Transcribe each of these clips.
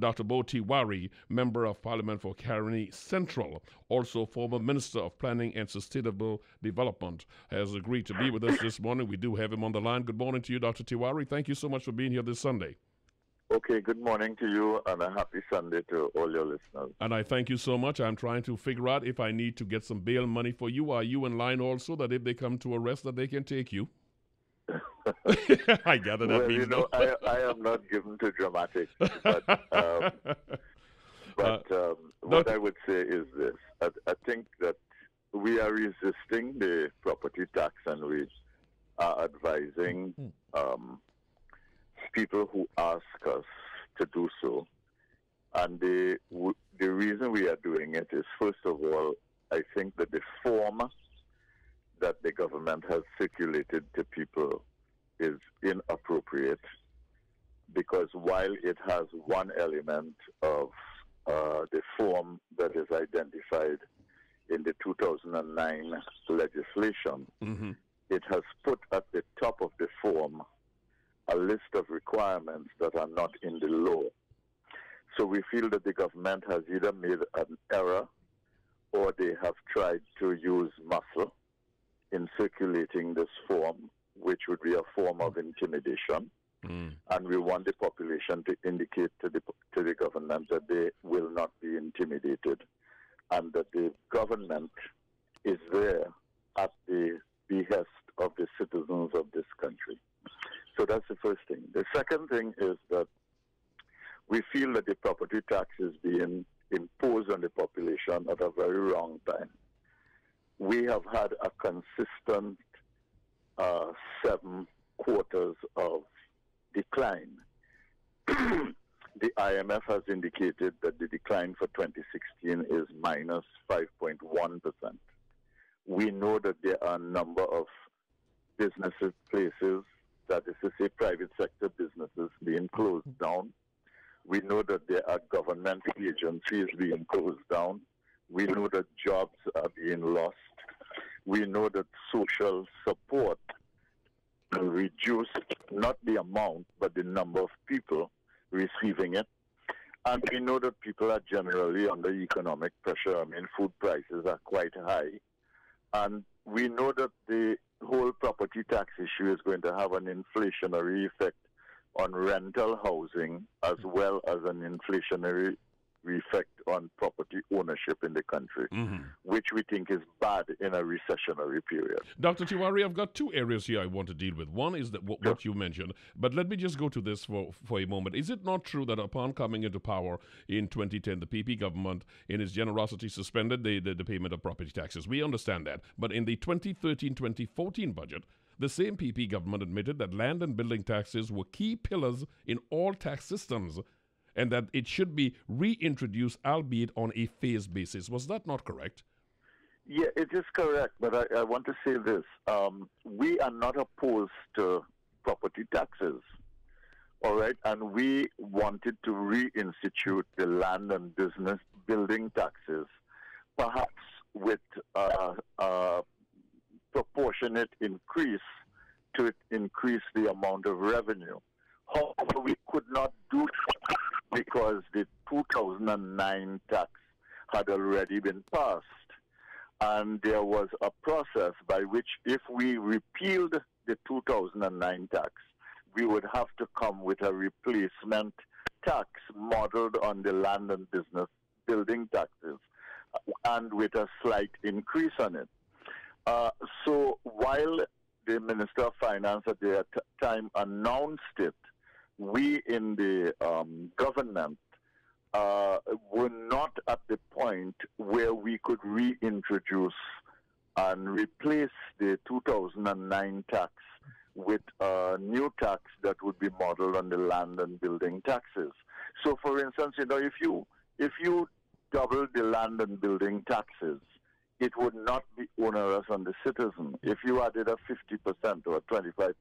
Dr. Bhoendradatt Tewarie, Member of Parliament for Caroni Central, also former Minister of Planning and Sustainable Development, has agreed to be with us this morning. We do have him on the line. Good morning to you, Dr. Tewarie. Thank you so much for being here this Sunday. Okay, good morning to you and a happy Sunday to all your listeners. And I thank you so much. I'm trying to figure out if I need to get some bail money for you. Are you in line also that if they come to arrest that they can take you? I gather that means no. I am not given to dramatics, but what I would say is this. I think that we are resisting the property tax and we are advising people who ask us to do so. And the reason we are doing it is, first of all, I think that the form that the government has circulated to people is inappropriate, because while it has one element of the form that is identified in the 2009 legislation, it has put at the top of the form a list of requirements that are not in the law. So we feel that the government has either made an error or they have tried to use muscle in circulating this form, which would be a form of intimidation. And we want the population to indicate to the government that they will not be intimidated and that the government is there at the behest of the citizens of this country. So that's the first thing. The second thing is that we feel that the property tax is being imposed on the population at a very wrong time. We have had a consistent 7 quarters of decline. The IMF has indicated that the decline for 2016 is minus 5.1%. We know that there are a number of businesses, places, that is to say private sector businesses being closed down. We know that there are government agencies being closed down. We know that jobs are being lost. We know that social support will reduce, not the amount, but the number of people receiving it. And we know that people are generally under economic pressure. I mean, food prices are quite high. And we know that the whole property tax issue is going to have an inflationary effect on rental housing as well as an inflationary effect on property ownership in the country, which we think is bad in a recessionary period. Dr. Tewarie, I've got 2 areas here I want to deal with. One is that what you mentioned, but let me just go to this for a moment. Is it not true that upon coming into power in 2010, the PP government, in its generosity, suspended the payment of property taxes? We understand that. But in the 2013-2014 budget, the same PP government admitted that land and building taxes were key pillars in all tax systems, and that it should be reintroduced, albeit on a phased basis. Was that not correct? Yeah, it is correct, but I want to say this. We are not opposed to property taxes, all right? And we wanted to reinstitute the land and business building taxes, perhaps with a proportionate increase to increase the amount of revenue. However, we could not do that because the 2009 tax had already been passed. And there was a process by which, if we repealed the 2009 tax, we would have to come with a replacement tax modeled on the land and business building taxes and with a slight increase on it. So while the Minister of Finance at the time announced it, we in the government were not at the point where we could reintroduce and replace the 2009 tax with a new tax that would be modeled on the land and building taxes. So, for instance, if you double the land and building taxes, it would not be onerous on the citizen. If you added a 50% or a 25%,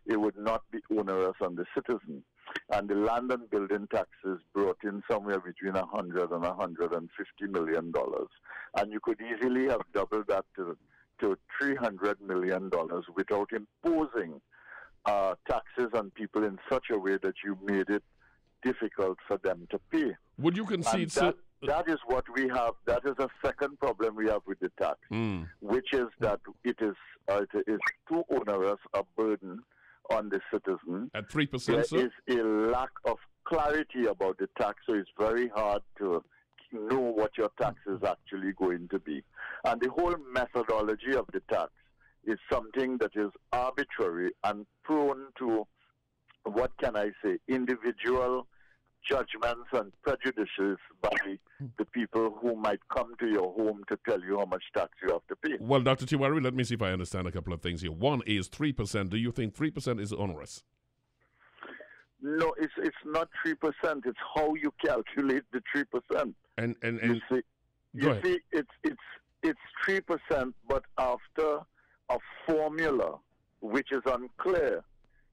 it would not be onerous on the citizen. And the land and building taxes brought in somewhere between $100 and $150 million. And you could easily have doubled that to $300 million without imposing taxes on people in such a way that you made it difficult for them to pay. Would you concede, And sir? that is what we have. That is a second problem we have with the tax, which is that it is too onerous a burden on the citizen. At 3%, There sir? is a lack of clarity about the tax, so it's very hard to know what your tax is actually going to be. And the whole methodology of the tax is something that is arbitrary and prone to, what can I say, individual judgments and prejudices by the people who might come to your home to tell you how much tax you have to pay. Well, Dr. Tewarie, let me see if I understand a couple of things here. One is 3%. Do you think 3% is onerous? No, it's not 3%. It's how you calculate the 3%. And you see, go ahead. it's 3%, but after a formula which is unclear,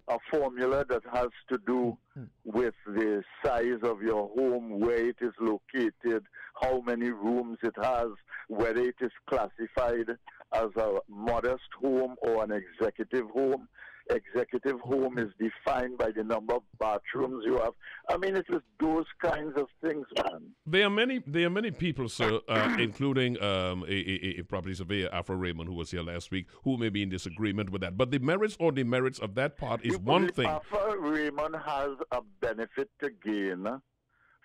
a formula that has to do with the size of your home, where it is located, how many rooms it has, whether it is classified as a modest home or an executive home. Executive home is defined by the number of bathrooms you have. I mean, it is those kinds of things, man. There are many people, sir, including a property surveyor, Afro Raymond, who was here last week, who may be in disagreement with that. But the merits or demerits of that part is one thing. Afro Raymond has a benefit to gain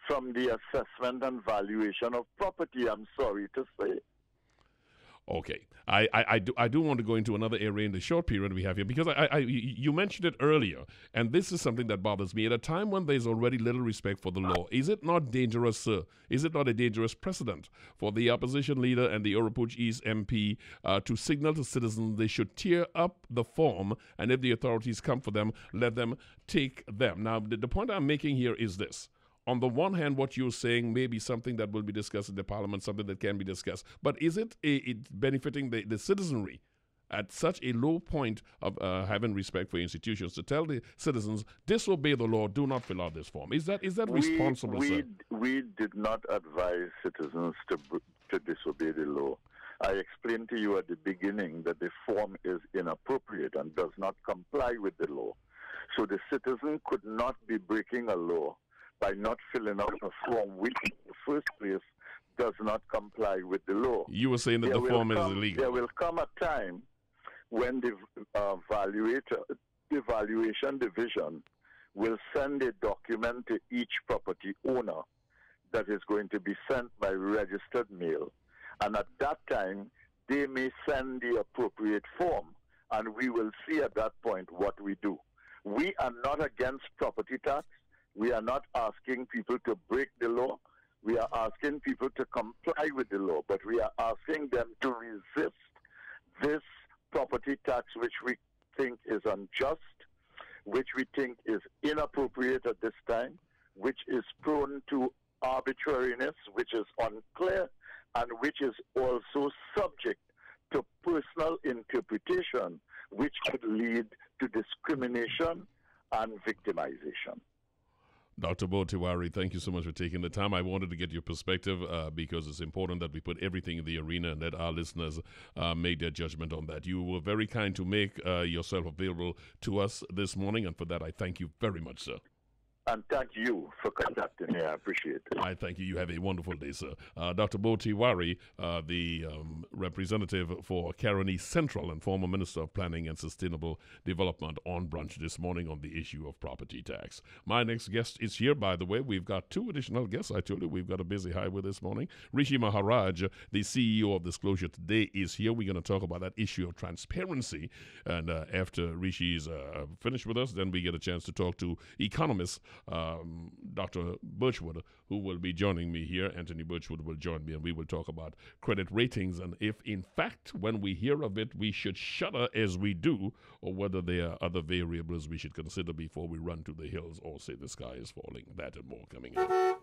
from the assessment and valuation of property, I'm sorry to say. Okay, I do want to go into another area in the short period we have here, because you mentioned it earlier, and this is something that bothers me. At a time when there's already little respect for the law, is it not dangerous, sir? Is it not a dangerous precedent for the opposition leader and the Oropouche East MP to signal to citizens they should tear up the form, and if the authorities come for them, let them take them? Now, the point I'm making here is this. On the one hand, what you're saying may be something that will be discussed in the parliament, something that can be discussed. But is it benefiting the citizenry at such a low point of having respect for institutions to tell the citizens, disobey the law, do not fill out this form? Is that responsible, sir? We did not advise citizens to disobey the law. I explained to you at the beginning that the form is inappropriate and does not comply with the law. So the citizen could not be breaking a law by not filling out a form which in the first place does not comply with the law. You were saying that the form is illegal. There will come a time when the valuation division will send a document to each property owner that is going to be sent by registered mail. And at that time, they may send the appropriate form, and we will see at that point what we do. We are not against property tax. We are not asking people to break the law. We are asking people to comply with the law, but we are asking them to resist this property tax, which we think is unjust, which we think is inappropriate at this time, which is prone to arbitrariness, which is unclear, and which is also subject to personal interpretation, which could lead to discrimination and victimization. Dr. Tewarie, thank you so much for taking the time. I wanted to get your perspective because it's important that we put everything in the arena and that our listeners make their judgment on that. You were very kind to make yourself available to us this morning, and for that I thank you very much, sir. And thank you for contacting me. I appreciate it. I thank you. You have a wonderful day, sir. Dr. Tewarie, the representative for Caroni Central and former Minister of Planning and Sustainable Development, on Brunch this morning on the issue of property tax. My next guest is here, by the way. We've got two additional guests. I told you we've got a busy highway this morning. Rishi Maharaj, the CEO of Disclosure Today, is here. We're going to talk about that issue of transparency. And after Rishi's finished with us, then we get a chance to talk to economists, Dr. Birchwood, who will be joining me here. Anthony Birchwood will join me, and we will talk about credit ratings and if, in fact, when we hear of it, we should shudder as we do, or whether there are other variables we should consider before we run to the hills or say the sky is falling. That and more coming up.